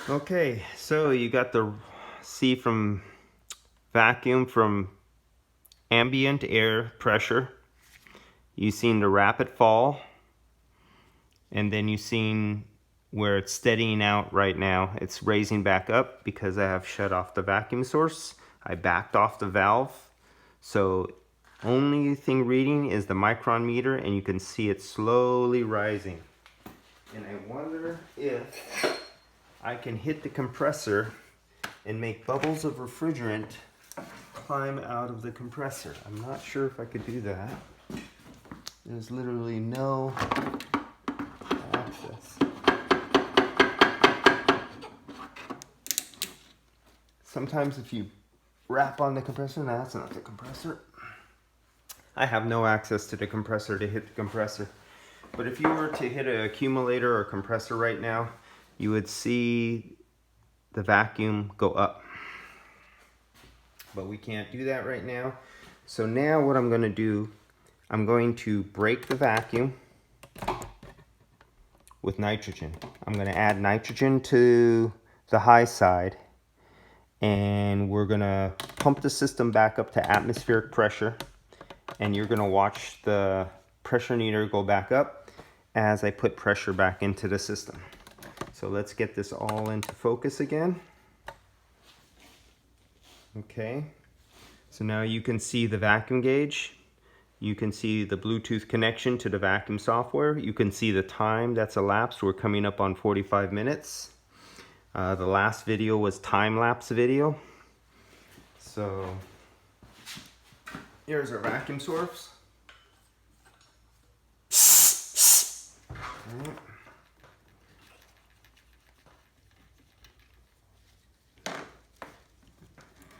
Okay, so you got the C from vacuum from ambient air pressure. You've seen the rapid fall, and then you've seen where it's steadying out right now. It's raising back up because I have shut off the vacuum source. I backed off the valve. So only thing reading is the micron meter, and you can see it slowly rising. And I wonder if I can hit the compressor and make bubbles of refrigerant climb out of the compressor. I'm not sure if I could do that. There's literally no access. Sometimes if you wrap on the compressor, no, that's not the compressor. I have no access to the compressor to hit the compressor. But if you were to hit an accumulator or compressor right now, you would see the vacuum go up. But we can't do that right now. So now what I'm going to do, I'm going to break the vacuum with nitrogen. I'm going to add nitrogen to the high side, and we're going to pump the system back up to atmospheric pressure, and you're going to watch the pressure meter go back up as I put pressure back into the system. So let's get this all into focus again. Okay, so now you can see the vacuum gauge. You can see the Bluetooth connection to the vacuum software. You can see the time that's elapsed. We're coming up on 45 minutes. The last video was time-lapse video. So here's our vacuum source. All right.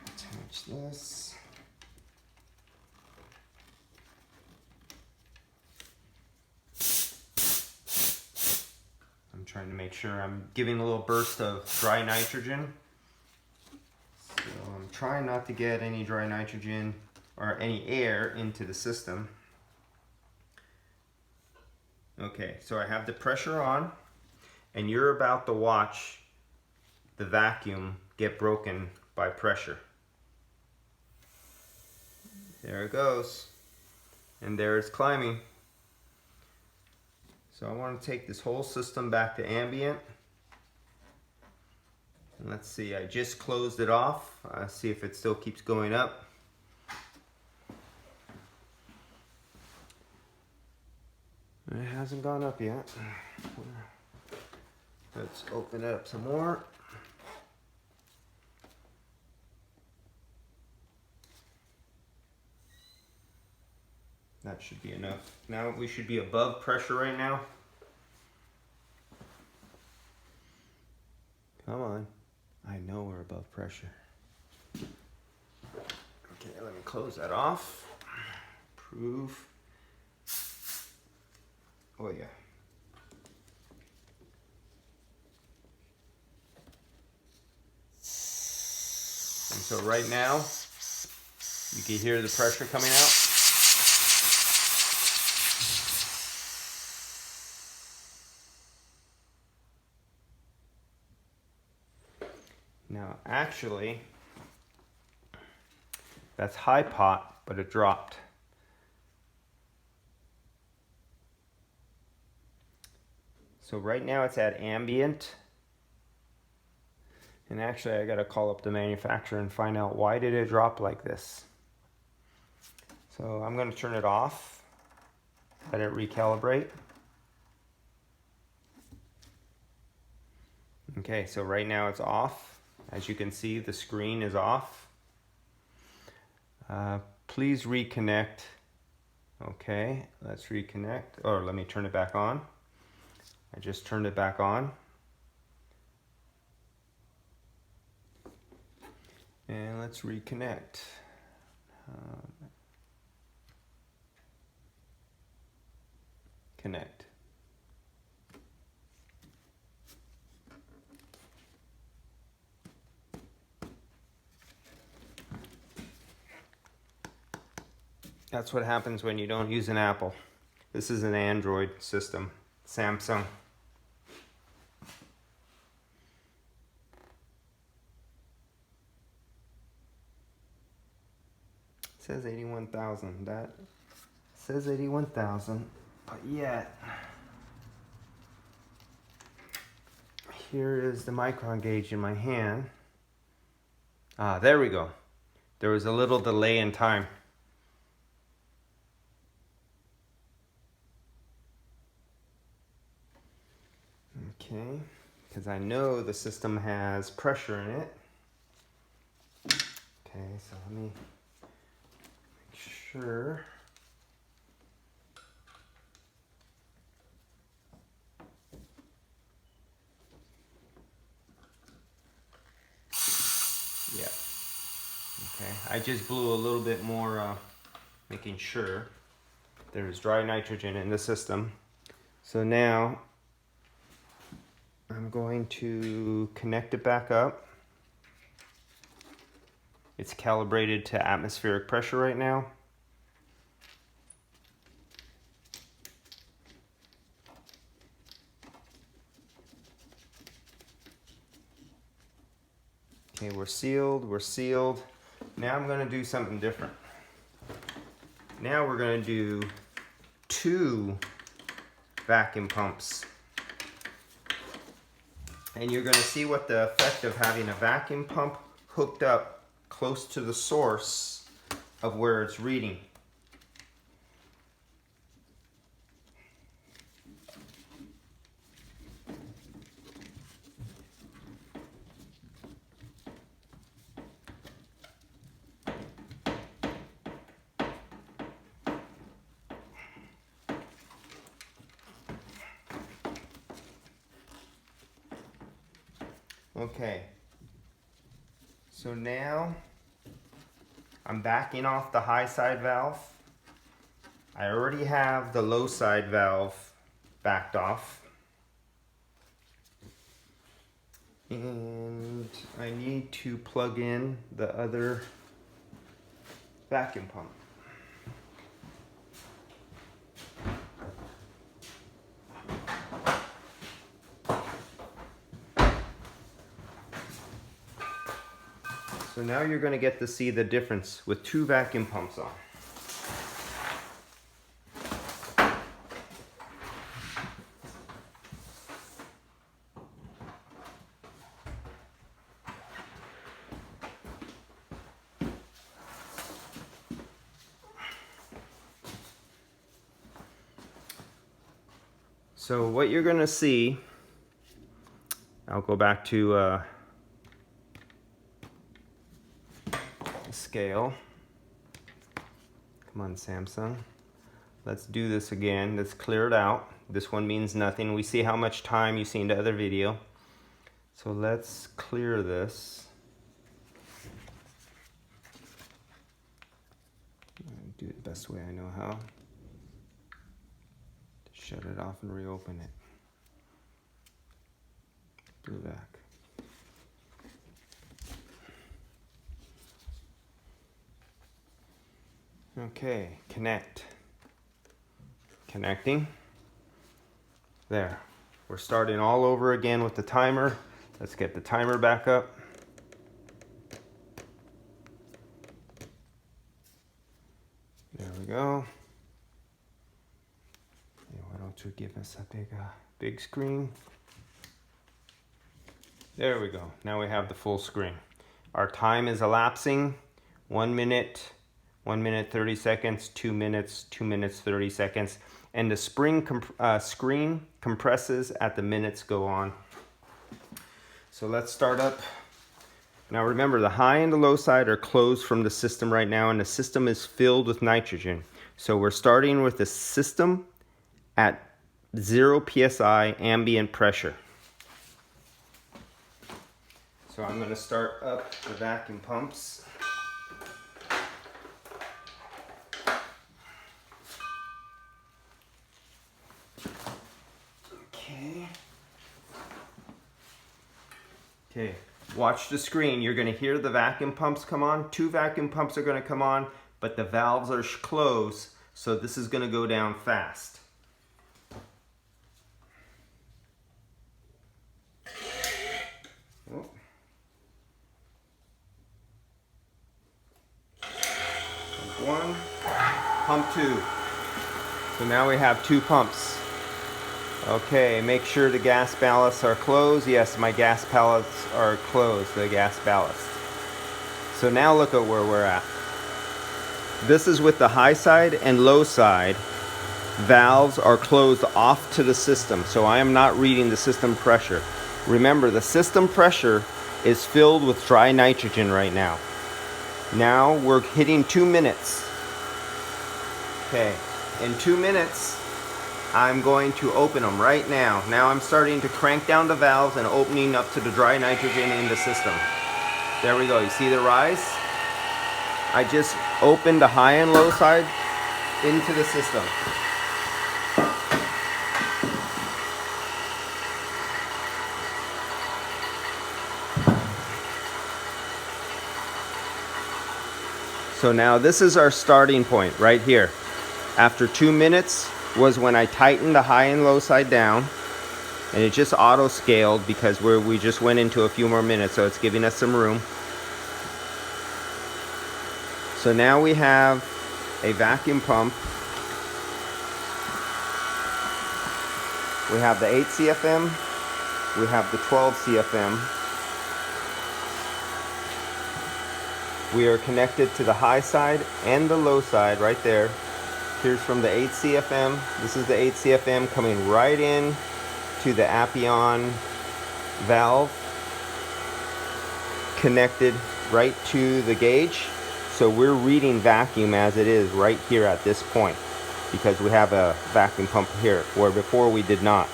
Attach this. I'm trying to make sure I'm giving a little burst of dry nitrogen. So I'm trying not to get any dry nitrogen or any air into the system. Okay, so I have the pressure on, and you're about to watch the vacuum get broken by pressure. There it goes. And there it's climbing. So I want to take this whole system back to ambient. And let's see, I just closed it off. See if it still keeps going up. It hasn't gone up yet. Let's open it up some more. That should be enough. Now we should be above pressure right now. Come on. I know we're above pressure. Okay, let me close that off. Proof. Oh yeah. And so right now, you can hear the pressure coming out. Now, actually, that's high pot, but it dropped. So right now it's at ambient. And actually, I gotta call up the manufacturer and find out why did it drop like this. So I'm gonna turn it off, let it recalibrate. Okay, so right now it's off. As you can see, the screen is off. Please reconnect. Okay, let's reconnect. Or let me turn it back on. I just turned it back on. And let's reconnect. Connect. That's what happens when you don't use an Apple. This is an Android system, Samsung. says 81,000. That says 81,000, but yet here is the micron gauge in my hand. Ah, there we go. There was a little delay in time. Okay, because I know the system has pressure in it. Okay, so let me make sure. Yeah. Okay, I just blew a little bit more, making sure there's dry nitrogen in the system. So now I'm going to connect it back up. It's calibrated to atmospheric pressure right now. Okay, we're sealed. Now I'm gonna do something different. Now we're gonna do 2 vacuum pumps. And you're gonna see what the effect of having a vacuum pump hooked up close to the source of where it's reading. Okay, so now I'm backing off the high side valve. I already have the low side valve backed off. And I need to plug in the other vacuum pump. So now you're going to get to see the difference with 2 vacuum pumps on. So what you're going to see, I'll go back to the scale. Come on, Samsung. Let's do this again. Let's clear it out. This one means nothing. We see how much time you see in the other video. So let's clear this. I'll do it the best way I know how. Shut it off and reopen it. BluVac. Okay, connect. Connecting. There. We're starting all over again with the timer. Let's get the timer back up. There we go. Yeah, why don't you give us a big screen? There we go. Now we have the full screen. Our time is elapsing. 1 minute, 1 minute 30 seconds, 2 minutes, 2 minutes 30 seconds. And the screen compresses as the minutes go on. So let's start up. Now remember, the high and the low side are closed from the system right now, and the system is filled with nitrogen. So we're starting with the system at 0 psi ambient pressure. So I'm going to start up the vacuum pumps. Okay, watch the screen. You're going to hear the vacuum pumps come on. 2 vacuum pumps are going to come on, but the valves are closed, so this is going to go down fast. Oh. pump 2. So now we have 2 pumps. Okay, make sure the gas ballasts are closed. Yes, my gas ballasts are closed, the gas ballast. So now look at where we're at. This is with the high side and low side. Valves are closed off to the system, so I am not reading the system pressure. Remember, the system pressure is filled with dry nitrogen right now. Now we're hitting 2 minutes. Okay, in 2 minutes, I'm going to open them right now. Now I'm starting to crank down the valves and opening up to the dry nitrogen in the system. There we go, you see the rise? I just opened the high and low side into the system. So now this is our starting point right here. After 2 minutes was when I tightened the high and low side down, and it just auto scaled because we just went into a few more minutes, so it's giving us some room. So now we have a vacuum pump. We have the 8 CFM, we have the 12 CFM. We are connected to the high side and the low side right there. Here's from the 8 CFM. This is the 8 CFM coming right in to the Appion valve, connected right to the gauge. So we're reading vacuum as it is right here at this point, because we have a vacuum pump here, where before we did not.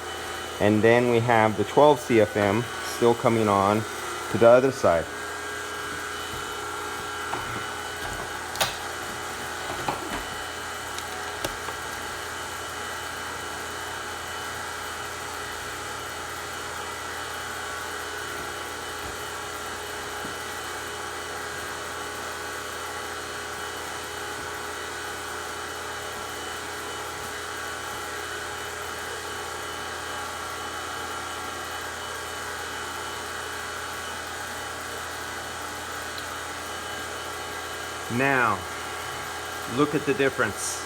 And then we have the 12 CFM still coming on to the other side. Now, look at the difference.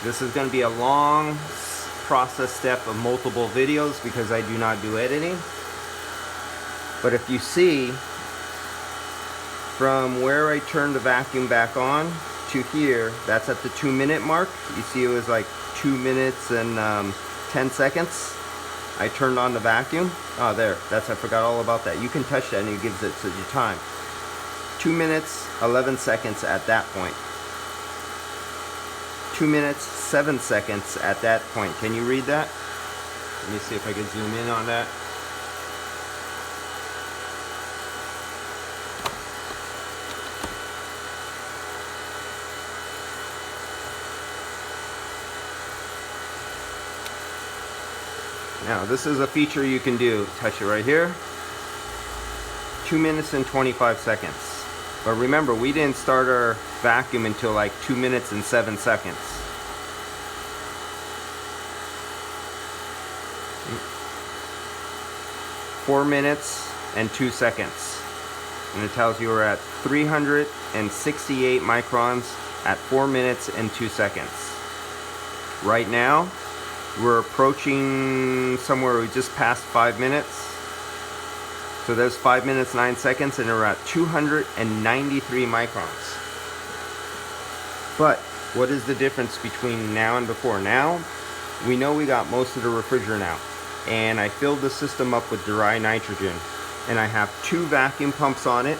This is going to be a long process step of multiple videos because I do not do editing. But if you see, from where I turned the vacuum back on to here, that's at the 2 minute mark. You see it was like 2 minutes and 10 seconds. I turned on the vacuum. Oh, there, I forgot all about that. You can touch that and it gives it to your time. 2 minutes, 11 seconds at that point. 2 minutes, 7 seconds at that point. Can you read that? Let me see if I can zoom in on that. Now, this is a feature you can do. Touch it right here. 2 minutes and 25 seconds. But remember, we didn't start our vacuum until like 2 minutes and 7 seconds. Four minutes and 2 seconds. And it tells you we're at 368 microns at 4 minutes and 2 seconds. Right now, we're approaching somewhere we just passed 5 minutes. So there's 5 minutes, 9 seconds, and we're at 293 microns. But what is the difference between now and before? Now, we know we got most of the refrigerant out. And I filled the system up with dry nitrogen. And I have 2 vacuum pumps on it.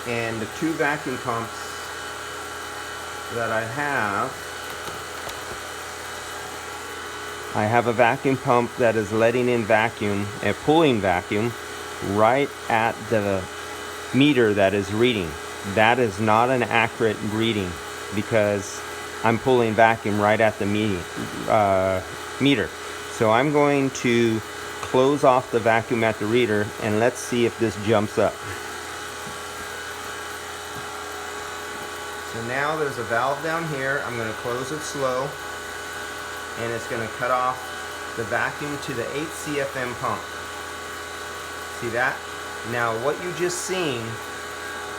And the 2 vacuum pumps that I have a vacuum pump that is letting in vacuum, a pulling vacuum, right at the meter that is reading. That is not an accurate reading because I'm pulling vacuum right at the meter. So I'm going to close off the vacuum at the reader and let's see if this jumps up. So now there's a valve down here. I'm going to close it slow and it's going to cut off the vacuum to the 8 CFM pump. See that? Now what you just seen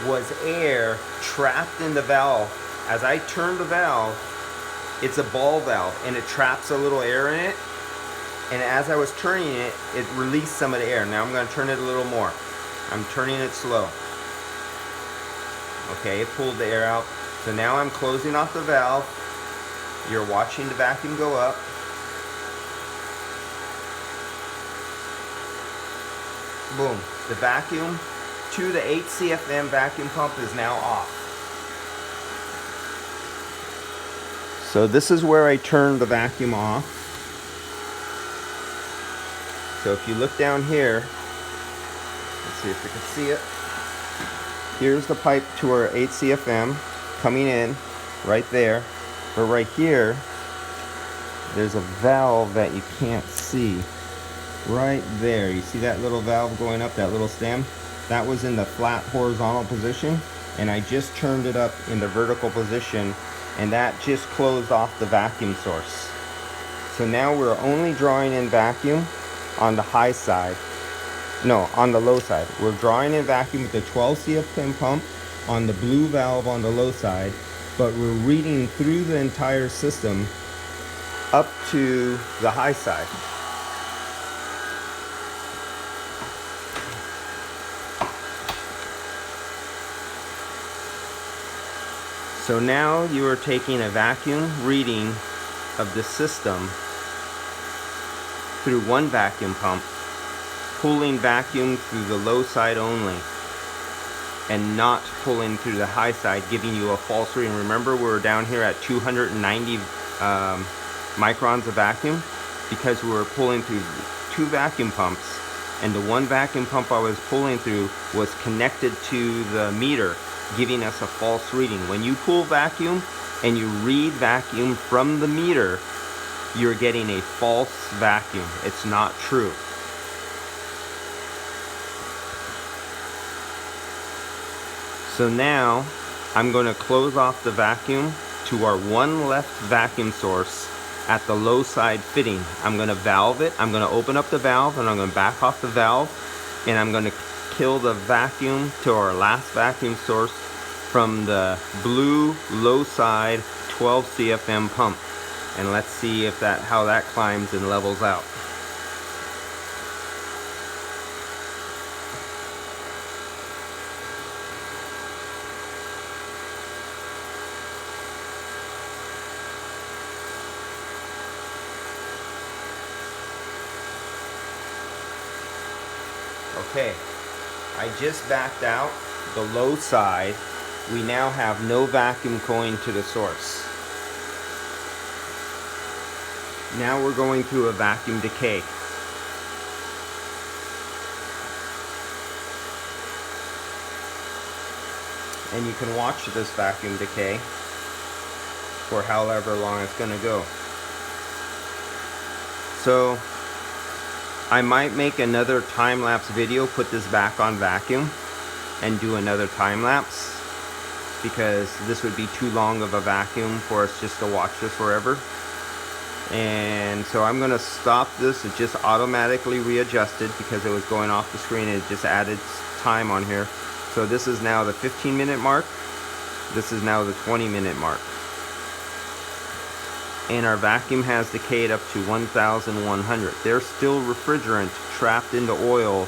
was air trapped in the valve as I turn the valve, it's a ball valve and it traps a little air in it. And as I was turning it, it released some of the air. Now I'm going to turn it a little more. I'm turning it slow. Okay, it pulled the air out. So now I'm closing off the valve. You're watching the vacuum go up. Boom. The vacuum to the 8 CFM vacuum pump is now off. So this is where I turned the vacuum off. So if you look down here, let's see if you can see it. Here's the pipe to our 8 CFM coming in right there. But right here, there's a valve that you can't see. Right there, you see that little valve going up, that little stem? That was in the flat horizontal position, and I just turned it up in the vertical position, and that just closed off the vacuum source. So now we're only drawing in vacuum on the high side. No, on the low side. We're drawing in vacuum with the 12 CFM pump on the blue valve on the low side, but we're reading through the entire system up to the high side. So now you are taking a vacuum reading of the system through one vacuum pump, pulling vacuum through the low side only, and not pulling through the high side, giving you a false reading. Remember, we're down here at 290 microns of vacuum because we were pulling through 2 vacuum pumps, and the one vacuum pump I was pulling through was connected to the meter, giving us a false reading. When you pull vacuum and you read vacuum from the meter, you're getting a false vacuum. It's not true. So now I'm going to close off the vacuum to our one left vacuum source at the low side fitting. I'm going to valve it. I'm going to open up the valve and I'm going to back off the valve, and I'm going to kill the vacuum to our last vacuum source from the blue low side 12 CFM pump. And let's see if how that climbs and levels out. Okay, I just backed out the low side. We now have no vacuum going to the source. Now we're going through a vacuum decay. And you can watch this vacuum decay for however long it's going to go. So I might make another time-lapse video, put this back on vacuum, and do another time-lapse, because this would be too long of a vacuum for us just to watch this forever. And so I'm going to stop this. It just automatically readjusted because it was going off the screen. It just added time on here. So this is now the 15-minute mark. This is now the 20-minute mark. And our vacuum has decayed up to 1,100. There's still refrigerant trapped in the oil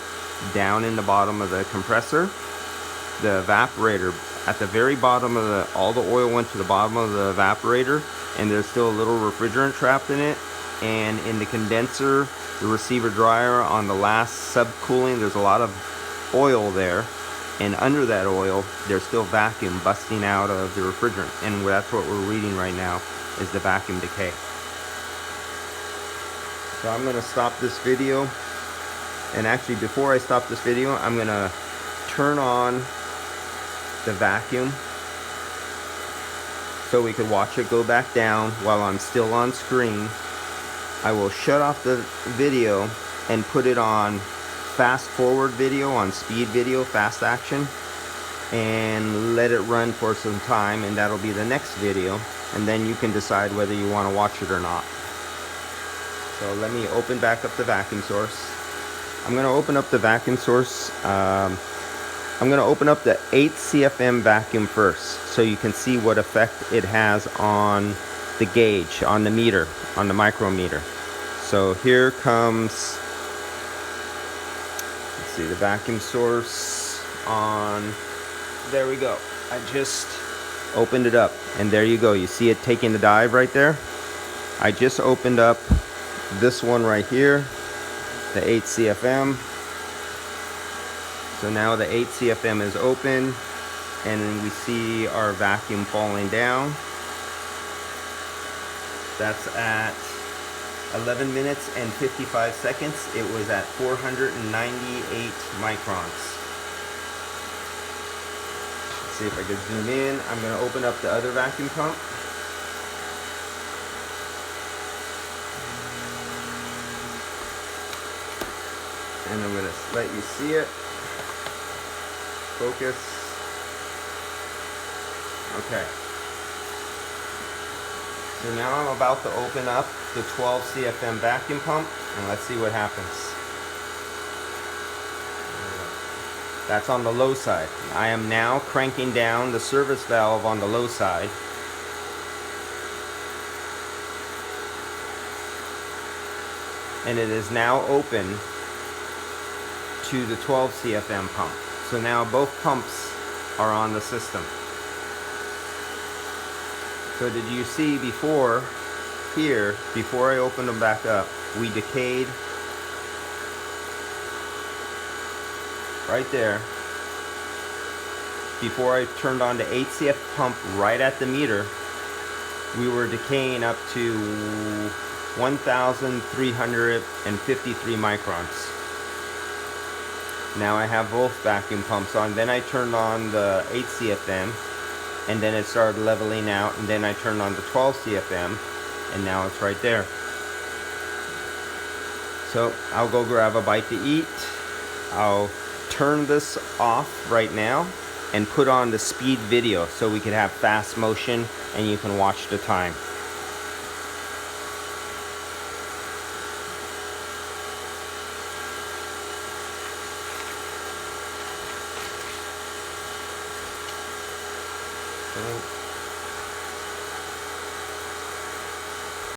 down in the bottom of the compressor. The evaporator, at the very bottom of all the oil went to the bottom of the evaporator, and there's still a little refrigerant trapped in it. And in the condenser, the receiver dryer on the last subcooling, there's a lot of oil there. And under that oil, there's still vacuum busting out of the refrigerant. And that's what we're reading right now, is the vacuum decay. So I'm going to stop this video. And actually, before I stop this video, I'm going to turn on the vacuum so we could watch it go back down while I'm still on screen. I will shut off the video and put it on fast forward video, on speed video, fast action, and let it run for some time, and that'll be the next video, and then you can decide whether you want to watch it or not. So let me open back up the vacuum source. I'm going to open up the vacuum source I'm going to open up the 8 CFM vacuum first so you can see what effect it has on the gauge, on the meter, on the micrometer. So here comes, let's see, the vacuum source on, there we go. I just opened it up and there you go. You see it taking the dive right there? I just opened up this one right here, the 8 CFM. So now the 8 CFM is open and we see our vacuum falling down. That's at 11 minutes and 55 seconds. It was at 498 microns. Let's see if I can zoom in. I'm going to open up the other vacuum pump. And I'm going to let you see it. Focus. Okay. So now I'm about to open up the 12 CFM vacuum pump and let's see what happens. That's on the low side. I am now cranking down the service valve on the low side. And it is now open to the 12 CFM pump. So now both pumps are on the system. So did you see before, here, before I opened them back up, we decayed right there. Before I turned on the 8 CF pump right at the meter, we were decaying up to 1,353 microns. Now I have both vacuum pumps on. Then I turned on the 8 CFM and then it started leveling out, and then I turned on the 12 CFM and now it's right there. So I'll go grab a bite to eat. I'll turn this off right now and put on the speed video so we can have fast motion and you can watch the time. So